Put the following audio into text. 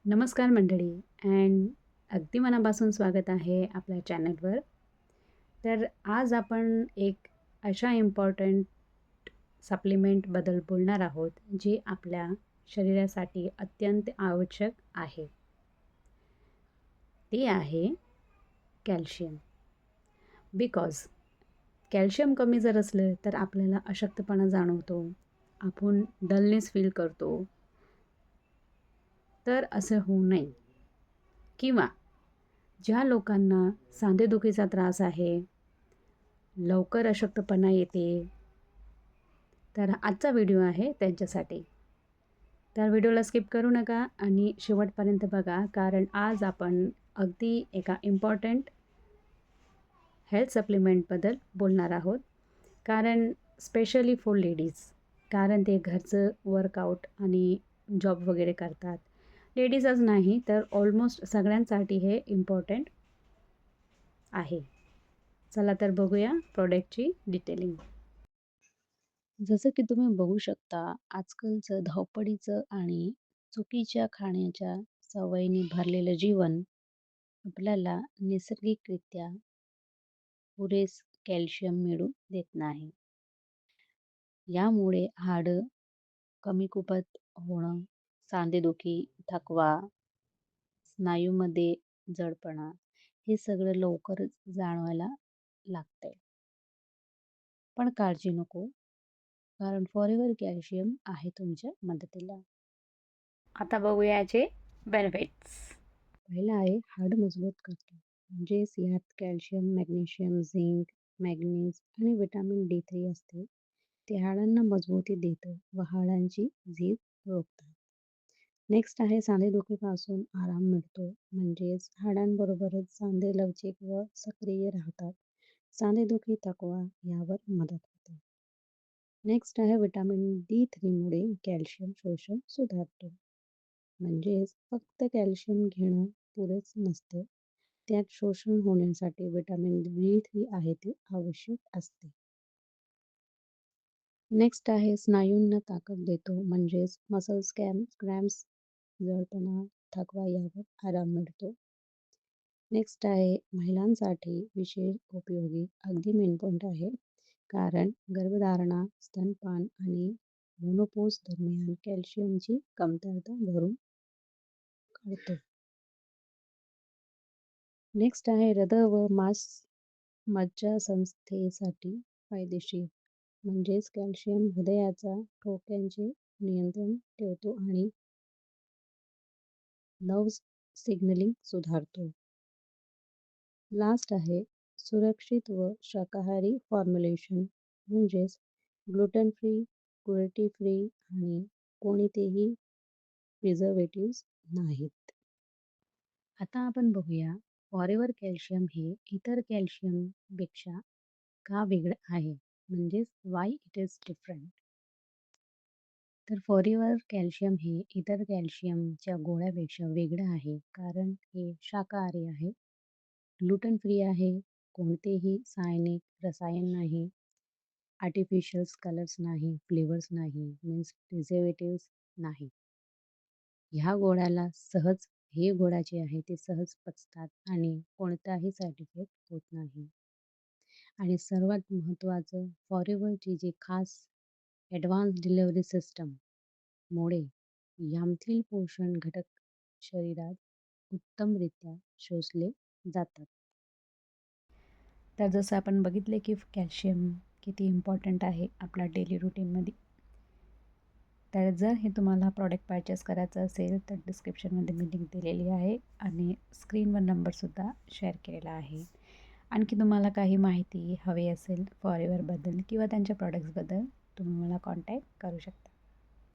नमस्कार मंडळी अँड अगदी मनापासून स्वागत आहे आपल्या चॅनलवर. तर आज आपण एक अशा इम्पॉर्टंट सप्लिमेंटबद्दल बोलणार आहोत जी आपल्या शरीरासाठी अत्यंत आवश्यक आहे. ते आहे कॅल्शियम. बिकॉज कॅल्शियम कमी जर असलं तर आपल्याला अशक्तपणा जाणवतो, आपण डलनेस फील करतो. तर असं होऊ नये किंवा ज्या लोकांना सांधेदुखीचा त्रास आहे, लवकर अशक्तपणा येते, तर आजचा व्हिडिओ आहे त्यांच्यासाठी. तर व्हिडिओला स्किप करू नका आणि शेवटपर्यंत बघा, कारण आज आपण अगदी एका इम्पॉर्टंट हेल्थ सप्लिमेंटबद्दल बोलणार आहोत. कारण स्पेशली फॉर लेडीज, कारण ते घरचं वर्कआउट आणि जॉब वगैरे करतात. लेडीजच नाही तर ऑलमोस्ट सगळ्यांसाठी हे इम्पॉर्टंट आहे. चला तर बघूया प्रॉडक्टची डिटेलिंग. जसं की तुम्ही बघू शकता, आजकालचं धावपळीचं आणि चुकीच्या खाण्याच्या सवयीने भरलेलं जीवन आपल्याला नैसर्गिकरित्या पुरेसं कॅल्शियम मिळू देत नाही. यामुळे हाडं कमी कुपत होणं, सांधेदुखी, थकवा, स्नायूमध्ये जडपणा हे सगळं लवकरच जाणवायला लागतंय. पण काळजी नको, कारण फॉरेवर कॅल्शियम आहे तुमच्या मदतीला. आता बघूया याचे बेनिफिट्स. पहिला आहे हाड मजबूत करतो. म्हणजेच यात कॅल्शियम, मॅग्नेशियम, झिंक, मॅग्नीज आणि विटॅमिन D3 असते. ते हाडांना मजबूती देतं व हाडांची झीज रोखतात. नेक्स्ट आहे सांधेदुखीपासून आराम मिळतो. म्हणजेच हाडांबरोबरच सांधे लवचिक व सक्रिय राहतात. सांधेदुखी, थकवा यावर मदत होते. नेक्स्ट आहे विटॅमिन D3 मुळे कॅल्शियम शोषण सुधारतो. म्हणजेच फक्त कॅल्शियम घेणं पुरेच नसतं, त्यात शोषण होण्यासाठी विटॅमिन D3 आहे ते आवश्यक असते. नेक्स्ट आहे स्नायूंना ताकद देतो. म्हणजेच मसल्स क्रॅम्प्स, जडपणा, थकवा यावर आराम मिळतो. नेक्स्ट आहे महिलांसाठी विशेष उपयोगी, अगदी मेन पॉईंट आहे, कारण गर्भधारणा, स्तनपान आणि मेनोपॉज दरम्यान कॅल्शियमची कमतरता भरून काढतो. नेक्स्ट आहे हृदय व मज्जासंस्थेसाठी फायदेशीर. म्हणजेच कॅल्शियम हृदयाच्या ठोक्यांचे नियंत्रण ठेवतो आणि नर्व्ह सिग्नलिंग सुधारतो. लास्ट आहे सुरक्षित व शाकाहारी फॉर्म्युलेशन. म्हणजेच ग्लुटन फ्री, क्रुएल्टी फ्री आणि कोणतेही प्रिझर्वेटिव्स नाहीत. आता आपण बघूया फॉरेवर कॅल्शियम हे इतर कॅल्शियमपेक्षा का वेगळं आहे, म्हणजेच वाय इट इज डिफरंट. तर फॉरेवर कॅल्शियम हे इतर कॅल्शियमच्या गोळ्यापेक्षा वेगळं आहे, कारण हे शाकाहारी आहे, ग्लुटन फ्री आहे, कोणतेही सायनिक रसायन नाही, आर्टिफिशियल्स कलर्स नाही, फ्लेवर्स नाही, मीन्स प्रिझर्वेटिव्स नाही. ह्या गोळ्याला सहज हे गोळ्या जे आहे ते सहज पचतात आणि कोणताही साईड इफेक्ट होत नाही. आणि सर्वात महत्त्वाचं, फॉरेवरची जी खास ॲडव्हान्स डिलिव्हरी सिस्टम मुळे यामधील पोषण घटक शरीरात उत्तमरित्या शोषले जातात. तर जसं आपण बघितले की कॅल्शियम किती इम्पॉर्टंट आहे आपल्या डेली रुटीनमध्ये. तर जर हे तुम्हाला प्रॉडक्ट परचेस करायचं असेल तर डिस्क्रिप्शनमध्ये मी लिंक दिलेली आहे आणि स्क्रीनवर नंबरसुद्धा शेअर केलेला आहे. आणखी तुम्हाला काही माहिती हवी असेल फॉरेवरबद्दल किंवा त्यांच्या प्रॉडक्ट्सबद्दल, तुम्ही मला कॉन्टॅक्ट करू शकता.